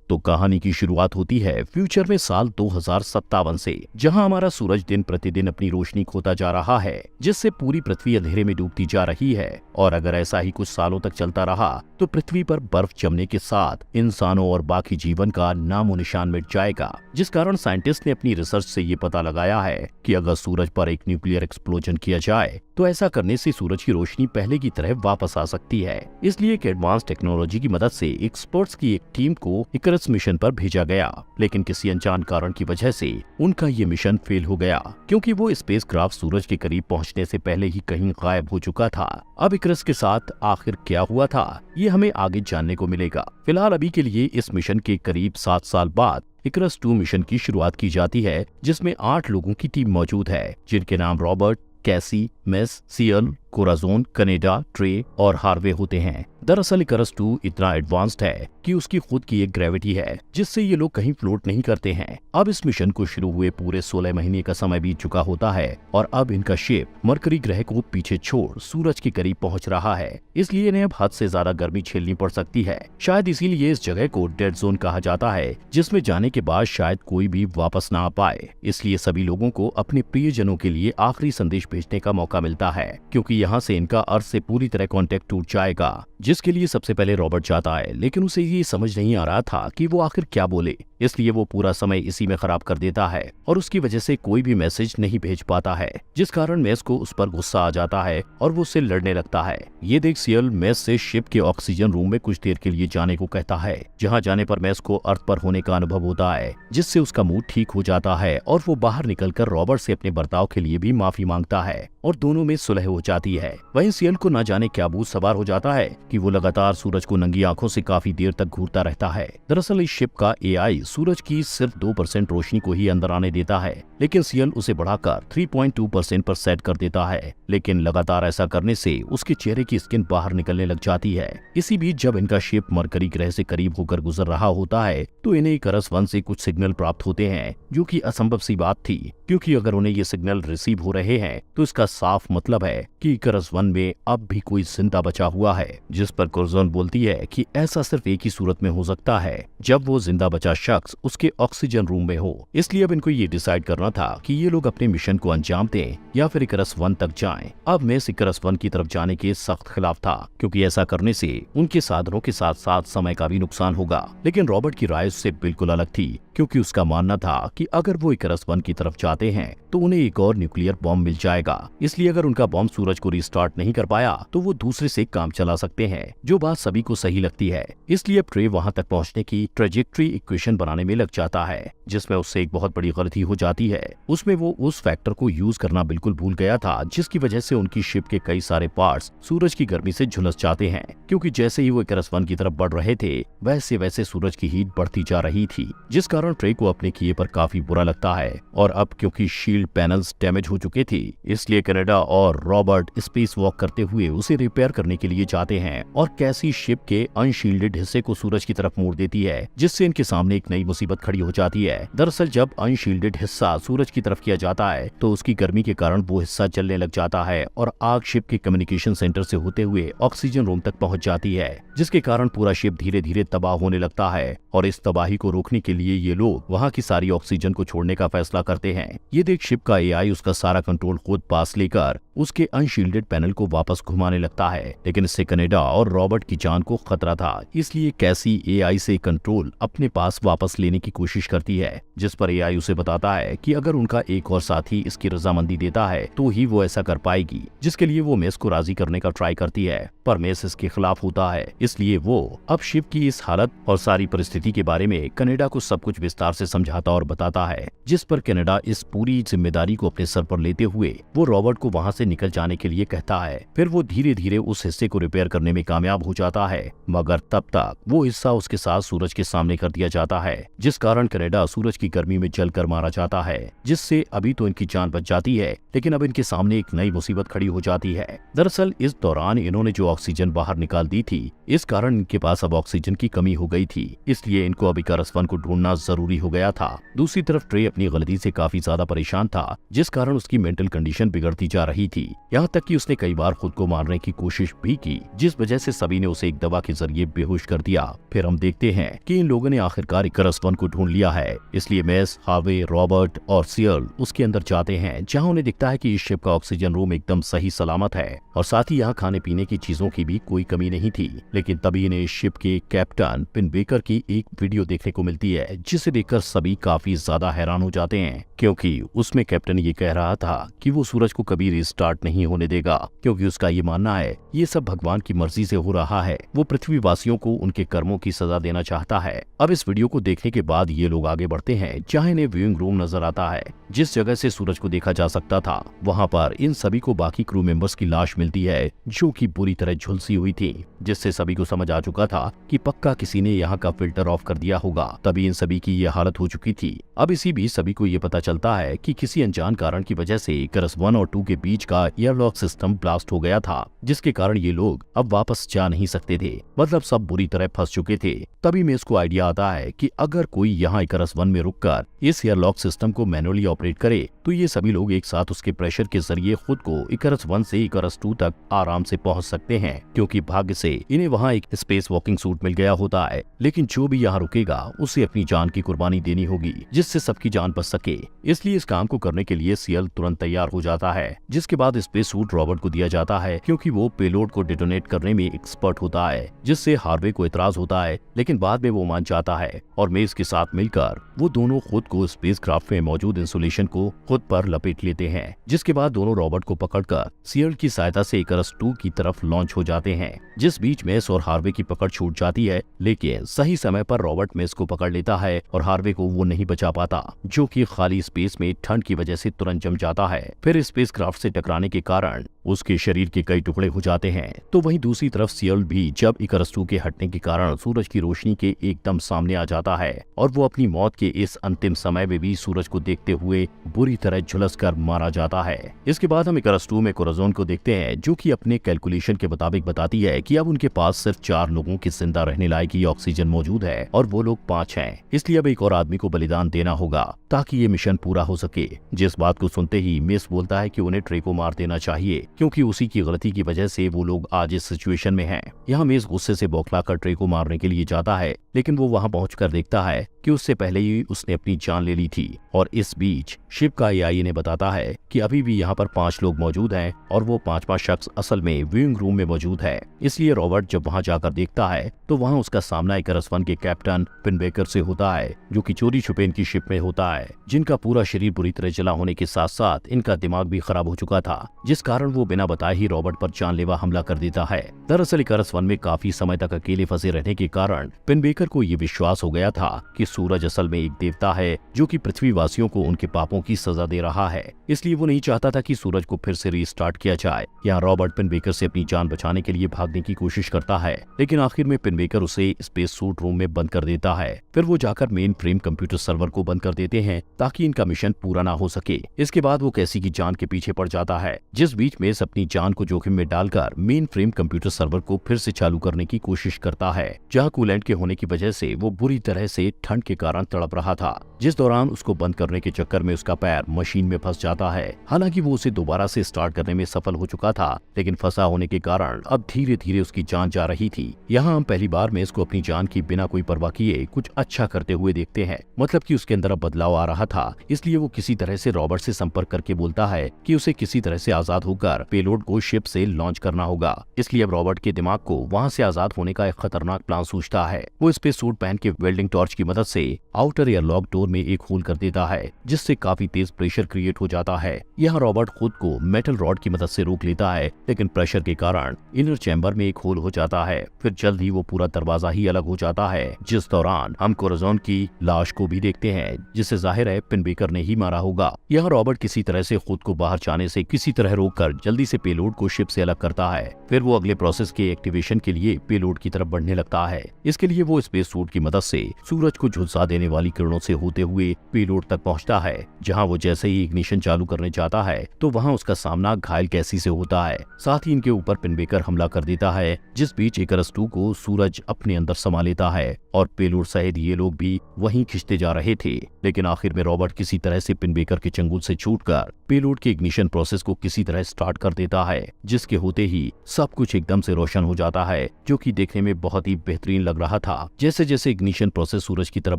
तो कहानी की शुरुआत होती है फ्यूचर में साल 2057 से, जहां हमारा सूरज दिन प्रतिदिन अपनी रोशनी खोता जा रहा है, जिससे पूरी पृथ्वी अंधेरे में डूबती जा रही है। और अगर ऐसा ही कुछ सालों तक चलता रहा तो पृथ्वी पर बर्फ जमने के साथ इंसानों और बाकी जीवन का नामो निशान मिट जाएगा। जिस कारण साइंटिस्ट ने अपनी रिसर्च से ये पता लगाया है कि अगर सूरज पर एक न्यूक्लियर एक्सप्लोजन किया जाए तो ऐसा करने से सूरज की रोशनी पहले की तरह वापस आ सकती है। इसलिए एक एडवांस टेक्नोलॉजी की मदद से एक्सपर्ट्स की एक टीम को इकरस मिशन पर भेजा गया, लेकिन किसी अनजान कारण की वजह से उनका ये मिशन फेल हो गया, क्योंकि वो स्पेसक्राफ्ट सूरज के करीब पहुंचने से पहले ही कहीं गायब हो चुका था। अब इकरस के साथ आखिर क्या हुआ था, ये हमें आगे जानने को मिलेगा। फिलहाल अभी के लिए इस मिशन के करीब 7 साल बाद इकरस 2 मिशन की शुरुआत की जाती है, जिसमें 8 लोगों की टीम मौजूद है, जिनके नाम रॉबर्ट, कैसी, मेस, सियल, कोराजोन, कनेडा, ट्रे और हार्वे होते हैं। दरअसल इकरस 2 इतना एडवांस्ड है कि उसकी खुद की एक ग्रेविटी है, जिससे ये लोग कहीं फ्लोट नहीं करते हैं। अब इस मिशन को शुरू हुए पूरे 16 महीने का समय बीत चुका होता है और अब इनका शिप मरकरी ग्रह को पीछे छोड़ सूरज के करीब पहुंच रहा है, इसलिए इन्हें अब हद से ज्यादा गर्मी झेलनी पड़ सकती है। शायद इसीलिए इस जगह को डेड जोन कहा जाता है, जिसमें जाने के बाद शायद कोई भी वापस ना आ पाए। इसलिए सभी लोगों को अपने प्रियजनों के लिए आखिरी संदेश भेजने का मौका मिलता है, क्योंकि यहाँ से इनका अर्थ से पूरी तरह कांटेक्ट टूट जाएगा। जिसके लिए सबसे पहले रॉबर्ट जाता है, लेकिन उसे ये समझ नहीं आ रहा था कि वो आखिर क्या बोले, इसलिए वो पूरा समय इसी में खराब कर देता है और उसकी वजह से कोई भी मैसेज नहीं भेज पाता है, जिस कारण मेस को उस पर गुस्सा आ जाता है और वो उससे लड़ने लगता है। ये देख सियल मेस से शिप के ऑक्सीजन रूम में कुछ देर के लिए जाने को कहता है, जहाँ जाने पर मेस को अर्थ पर होने का अनुभव होता है, जिससे उसका मूड ठीक हो जाता है और वो बाहर निकलकर रॉबर्ट से अपने बर्ताव के लिए भी माफी मांगता है और दोनों में सुलह हो जाती है। वहीं सियल को न जाने क्या भूत सवार हो जाता है कि वो लगातार सूरज को नंगी आंखों से काफी देर तक घूरता रहता है। दरअसल इस शिप का एआई सूरज की सिर्फ 2% रोशनी को ही अंदर आने देता है, लेकिन सियल उसे बढ़ाकर 3.2% पर सेट कर देता है। लेकिन लगातार ऐसा करने से उसके चेहरे की स्किन बाहर निकलने लग जाती है। इसी बीच जब इनका शिप मरकरी ग्रह से करीब होकर गुजर रहा होता है तो इन्हें इकरस 1 से कुछ सिग्नल प्राप्त होते हैं, जो कि असंभव सी बात थी, क्योंकि अगर उन्हें ये सिग्नल रिसीव हो रहे हैं तो इसका साफ मतलब है कि इकरस 1 में अब भी कोई जिंदा बचा हुआ है। जिस पर कोराजोन बोलती है कि ऐसा सिर्फ एक ही सूरत में हो सकता है, जब वो जिंदा बचा शख्स उसके ऑक्सीजन रूम में हो। इसलिए अब इनको ये डिसाइड करना था कि ये लोग अपने मिशन को अंजाम दें या फिर इकरस 1 तक जाएं। अब मेस इकरस 1 की तरफ जाने के सख्त खिलाफ था, क्योंकि ऐसा करने से उनके साधनों के साथ साथ समय का भी नुकसान होगा। लेकिन रॉबर्ट की राय उससे बिल्कुल अलग थी, क्योंकि उसका मानना था कि अगर वो इकरस 1 की तरफ जाते हैं तो उन्हें एक और न्यूक्लियर बॉम्ब मिल जाएगा। इसलिए अगर उनका बॉम्ब सूरज को रिस्टार्ट नहीं कर पाया तो वो दूसरे से काम चला सकते हैं, जो बात सभी को सही लगती है। इसलिए अब ट्रे वहां तक पहुंचने की ट्रेजेक्ट्री इक्वेशन बनाने में लग जाता है, जिसमें उससे एक बहुत बड़ी गलती हो जाती है। उसमें वो उस फैक्टर को यूज करना बिल्कुल भूल गया था, जिसकी वजह से उनकी शिप के कई सारे पार्ट्स सूरज की गर्मी से झुलस जाते हैं, क्योंकि जैसे ही वो इकरस 1 की तरफ बढ़ रहे थे वैसे वैसे सूरज की हीट बढ़ती जा रही थी, जिस कारण ट्रे को अपने किए पर काफी बुरा लगता है। और अब क्योंकि शील्ड पैनल्स डैमेज हो चुके थे, इसलिए कनाडा और रॉबर्ट स्पेस वॉक करते हुए उसे रिपेयर करने के लिए जाते हैं और कैसी शिप के अनशील्डेड हिस्से को सूरज की तरफ मोड़ देती है, जिससे इनके सामने एक नई मुसीबत खड़ी हो जाती है। दरअसल जब अनशील्डेड हिस्सा सूरज की तरफ किया जाता है तो उसकी गर्मी के कारण वो हिस्सा जलने लग जाता है और आग शिप के कम्युनिकेशन सेंटर से होते हुए ऑक्सीजन रूम तक पहुंच जाती है, जिसके कारण पूरा शिप धीरे धीरे तबाह होने लगता है। और इस तबाही को रोकने के लिए ये लोग वहाँ की सारी ऑक्सीजन को छोड़ने का फैसला करते हैं। ये देख शिप का एआई उसका सारा कंट्रोल खुद पास लेकर उसके अनशील्डेड पैनल को वापस घुमाने लगता है, लेकिन इससे कनाडा और रॉबर्ट की जान को खतरा था। इसलिए कैसी एआई से कंट्रोल अपने पास वापस लेने की कोशिश करती है, जिस पर एआई उसे बताता है कि अगर उनका एक और साथी इसकी रजामंदी देता है तो ही वो ऐसा कर पाएगी, जिसके लिए वो मेस को राजी करने का ट्राई करती है, पर मेस इसके खिलाफ होता है। इसलिए वो अब शिप की इस हालत और सारी परिस्थिति के बारे में कनाडा को सब कुछ विस्तार से समझाता और बताता है, जिस पर कनाडा इस पूरी जिम्मेदारी को अपने सर पर लेते हुए वो रॉबर्ट को वहाँ से निकल जाने के लिए कहता है। फिर वो धीरे धीरे उस हिस्से को रिपेयर करने में कामयाब हो जाता है, मगर तब तक वो हिस्सा उसके साथ सूरज के सामने कर दिया जाता है, जिस कारण कनाडा सूरज की गर्मी में जलकर मारा जाता है, जिससे अभी तो इनकी जान बच जाती है, लेकिन अब इनके सामने एक नई मुसीबत खड़ी हो जाती है। दरअसल इस दौरान इन्होंने जो ऑक्सीजन बाहर निकाल दी थी। इस कारण इनके पास अब ऑक्सीजन की कमी हो गई थी, इसलिए इनको अब इकारस 1 को ढूंढना जरूरी हो गया था। दूसरी तरफ ट्रे अपनी गलती से काफी ज्यादा परेशान था, जिस कारण उसकी मेंटल कंडीशन बिगड़ती जा रही थी। यहाँ तक कि उसने कई बार खुद को मारने की कोशिश भी की, जिस वजह से सभी ने उसे एक दवा के जरिए बेहोश कर दिया। फिर हम देखते हैं कि इन लोगों ने आखिरकार इकारस 1 को ढूंढ लिया है, इसलिए मेस, हार्वे, रॉबर्ट और सियल उसके अंदर जाते हैं, जहाँ उन्हें दिखता है कि इस शिप का ऑक्सीजन रूम एकदम सही सलामत है और साथ ही यहाँ खाने पीने की चीजों की भी कोई कमी नहीं थी। लेकिन तभी इन्हें इस शिप के कैप्टन पिन बेकर की एक वीडियो देखने को मिलती है, जिसे देखकर सभी काफी ज्यादा हैरान हो जाते हैं, क्योंकि उसमें कैप्टन ये कह रहा था कि वो सूरज को कभी रिस्टार्ट नहीं होने देगा, क्योंकि उसका ये मानना है ये सब भगवान की मर्जी से हो रहा है। वो पृथ्वीवासियों को उनके कर्मों की सजा देना चाहता है। अब इस वीडियो को देखने के बाद ये लोग आगे बढ़ते हैं, जहाँ इन्हें व्यूइंग रूम नजर आता है। जिस जगह से सूरज को देखा जा सकता था, वहाँ पर इन सभी को बाकी क्रू मेंबर्स की लाश मिलती है, जो कि बुरी तरह झुलसी हुई थी, जिससे सभी को समझ आ चुका था कि पक्का किसी ने यहाँ का फिल्टर ऑफ कर दिया होगा, तभी इन सभी की ये हालत हो चुकी थी। अब इसी बीच सभी को ये पता चलता है कि किसी अनजान कारण की वजह से इकारस 1 और 2 के बीच का एयरलॉक सिस्टम ब्लास्ट हो गया था, जिसके कारण ये लोग अब वापस जा नहीं सकते थे, मतलब सब बुरी तरह फंस चुके थे। तभी मेस को आइडिया आता है कि अगर कोई यहाँ इकारस 1 में रुककर इस एयरलॉक सिस्टम को मैनुअली ऑपरेट करे तो ये सभी लोग एक साथ उसके प्रेशर के जरिए खुद को इकारस 1 से इकारस 2 तक आराम से पहुंच सकते हैं, क्योंकि भाग्य से इन्हें वहां एक स्पेस वॉकिंग सूट मिल गया होता है। लेकिन जो भी यहाँ रुकेगा उसे अपनी जान की कुर्बानी देनी होगी, जिससे सबकी जान बच सके। इसलिए इस काम को करने के लिए सियल तुरंत तैयार हो जाता है, जिसके बाद स्पेस सूट रॉबर्ट को दिया जाता है, क्योंकि वो पेलोड को डिटोनेट करने में एक्सपर्ट होता है, जिससे हार्वे को इतराज होता है, लेकिन बाद में वो मान जाता है और मेस के साथ मिलकर वो दोनों खुद को स्पेसक्राफ्ट में मौजूद इंसुलेशन को खुद पर लपेट लेते हैं। जिसके बाद दोनों रॉबर्ट को पकड़कर सियल की सहायता से इकारस 2 की तरफ लॉन्च हो जाते हैं, जिस बीच मेस और हार्वे की पकड़ छूट जाती है। लेकिन सही समय पर रॉबर्ट मेस को पकड़ लेता है और हार्वे को वो नहीं बचा पाता, जो कि खाली स्पेस में ठंड की वजह से तुरंत जम जाता है। फिर स्पेसक्राफ्ट से टकराने के कारण उसके शरीर के कई टुकड़े हो जाते हैं। तो वहीं दूसरी तरफ सियल भी जब इकारस 2 के हटने के कारण सूरज की रोशनी के एकदम सामने आ जाता है और वो अपनी मौत के इस अंतिम समय में भी सूरज को देखते हुए बुरी तरह झुलसकर मारा जाता है। इसके बाद हम इकारस 2 में कोराज़ोन को देखते हैं, जो कि अपने कैलकुलेशन के मुताबिक बताती है कि अब उनके पास सिर्फ 4 लोगों की जिंदा रहने लायक ही ऑक्सीजन मौजूद है और वो लोग 5 हैं। इसलिए अब एक और आदमी को बलिदान देना होगा ताकि ये मिशन पूरा हो सके। जिस बात को सुनते ही मेस बोलता है कि उन्हें ट्रे को मार देना चाहिए, क्योंकि उसी की गलती की वजह से वो लोग आज इस सिचुएशन में हैं। यहाँ मेस गुस्से से बौखलाकर ट्रे को मारने के लिए जाता है, लेकिन वो वहाँ पहुंचकर देखता है कि उससे पहले ही उसने अपनी जान ले ली थी। और इस बीच शिप का एआई ने बताता है कि अभी भी यहाँ पर 5 लोग मौजूद हैं और वो 5वां शख्स असल में व्यूइंग रूम में मौजूद है। इसलिए रॉबर्ट जब वहाँ जाकर देखता है तो वहाँ उसका सामना इकारस 1 के कैप्टन पिन बेकर से होता है, जो कि चोरी छुपे इनकी शिप में होता है, जिनका पूरा शरीर बुरी तरह जला होने के साथ साथ इनका दिमाग भी खराब हो चुका था, जिस कारण वो बिना बताए ही रॉबर्ट पर जानलेवा हमला कर देता है। दरअसल इकारस 1 में काफी समय तक अकेले फंसे रहने के कारण पिन बेकर को ये विश्वास हो गया था कि सूरज असल में एक देवता है, जो कि पृथ्वीवासियों को उनके पापों की सजा दे रहा है। इसलिए वो नहीं चाहता था कि सूरज को फिर से रीस्टार्ट किया जाए। यहाँ रॉबर्ट पिन बेकर से अपनी जान बचाने के लिए भागने की कोशिश करता है, लेकिन आखिर में पिन बेकर उसे स्पेस सूट रूम में बंद कर देता है। फिर वो जाकर मेन फ्रेम कंप्यूटर सर्वर को बंद कर देते हैं ताकि इनका मिशन पूरा ना हो सके। इसके बाद वो कैसी की जान के पीछे पड़ जाता है, जिस बीच मेस अपनी जान को जोखिम में डालकर मेन फ्रेम कंप्यूटर सर्वर को फिर से चालू करने की कोशिश करता है, जहाँ कूलेंट के होने की वजह से वो बुरी तरह से ठंड के कारण तड़प रहा था, जिस दौरान उसको बंद करने के चक्कर में उसका पैर मशीन में फंस जाता है। हालांकि वो उसे दोबारा से स्टार्ट करने में सफल हो चुका था, लेकिन फंसा होने के कारण अब धीरे धीरे उसकी जान जा रही थी। यहाँ हम पहली बार में इसको अपनी जान की बिना कोई परवाह किए कुछ अच्छा करते हुए देखते हैं, मतलब कि उसके अंदर अब बदलाव आ रहा था। इसलिए वो किसी तरह से रॉबर्ट से संपर्क करके बोलता है कि उसे किसी तरह से आजाद होकर पेलोड को शिप से लॉन्च करना होगा। इसलिए अब रॉबर्ट के दिमाग को वहाँ से आजाद होने का एक खतरनाक प्लान सूझता है। वो स्पेस सूट पहन के वेल्डिंग टॉर्च की मदद से आउटर एयरलॉक डोर में एक होल कर देता है, जिससे काफी तेज प्रेशर क्रिएट हो जाता है। यहाँ रॉबर्ट खुद को मेटल रॉड की मदद से रोक लेता है, लेकिन प्रेशर के कारण इनर चैम्बर में एक होल हो जाता है। फिर जल्द ही वो पूरा दरवाजा ही अलग हो जाता है, जिस दौरान हम कोराज़ोन की लाश को भी देखते हैं, जिसे जाहिर है पिन बेकर ने ही मारा होगा। यहाँ रॉबर्ट किसी तरह से खुद को बाहर जाने से किसी तरह रोककर जल्दी से पेलोड को शिप से अलग करता है। फिर वो अगले प्रोसेस के एक्टिवेशन के लिए पेलोड की तरफ बढ़ने लगता है। इसके लिए वो स्पेस सूट की मदद से सूरज को झुलसा देने वाली किरणों से होते हुए पेलोड तक पहुंचता है, जहां वो जैसे ही इग्निशन चालू करने जाता है तो वहां उसका सामना घायल कैसी से होता है। साथ ही इनके ऊपर पिनबेकर हमला कर देता है, जिस बीच इकरस 2 को सूरज अपने अंदर समा लेता है और पेलोड सहित ये लोग भी वहीं खिंचते जा रहे थे। लेकिन आखिर में रॉबर्ट किसी तरह से पिनबेकर के चंगुल से छूटकर पेलोड के इग्निशन प्रोसेस को किसी तरह स्टार्ट कर देता है, जिसके होते ही सब कुछ एकदम से रोशन हो जाता है, जो कि देखने में बहुत ही बेहतरीन लग रहा था। जैसे जैसे इग्निशन प्रोसेस सूरज की तरफ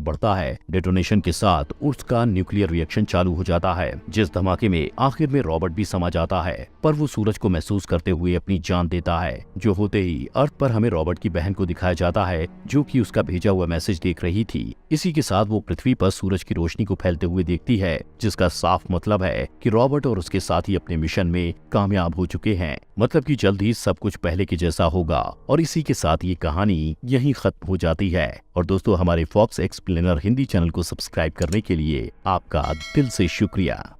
बढ़ता है, डेटोनेशन के साथ उसका न्यूक्लियर रिएक्शन चालू हो जाता है, जिस धमाके में आखिर में रॉबर्ट भी समा जाता है। पर वो सूरज को महसूस करते हुए अपनी जान देता है, जो होते ही अर्थ पर हमें रॉबर्ट की बहन को दिखाया जाता है, जो कि उसका भेजा हुआ मैसेज देख रही थी। इसी के साथ वो पृथ्वी पर सूरज की रोशनी को फैलते हुए देखती है, जिसका साफ मतलब है कि रॉबर्ट और उसके साथी अपने मिशन में कामयाब हो चुके हैं। मतलब कि जल्द ही सब कुछ पहले के जैसा होगा। और इसी के साथ ये कहानी यहीं खत्म हो जाती है। और दोस्तों, हमारे फॉक्स एक्सप्लेनर हिंदी चैनल को सब्सक्राइब करने के लिए आपका दिल से शुक्रिया।